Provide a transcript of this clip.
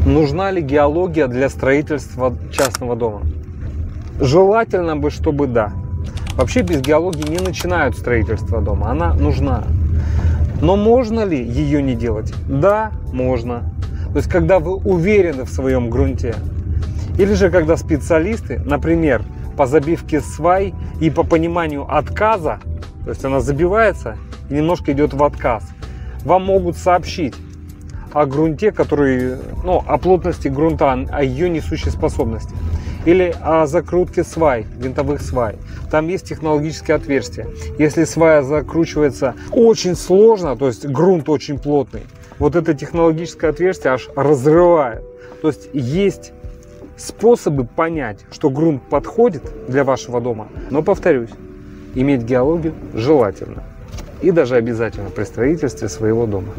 Нужна ли геология для строительства частного дома? Желательно бы, чтобы да. Вообще без геологии не начинают строительство дома. Она нужна. Но можно ли ее не делать? Да, можно. То есть, когда вы уверены в своем грунте. Или же, когда специалисты, например, по забивке свай и по пониманию отказа, то есть она забивается и немножко идет в отказ, вам могут сообщить о грунте, который, о плотности грунта, о ее несущей способности. Или о закрутке свай, винтовых свай. Там есть технологические отверстия. Если свая закручивается очень сложно, то есть грунт очень плотный, вот это технологическое отверстие аж разрывает. То есть есть способы понять, что грунт подходит для вашего дома. Но повторюсь, иметь геологию желательно. И даже обязательно при строительстве своего дома.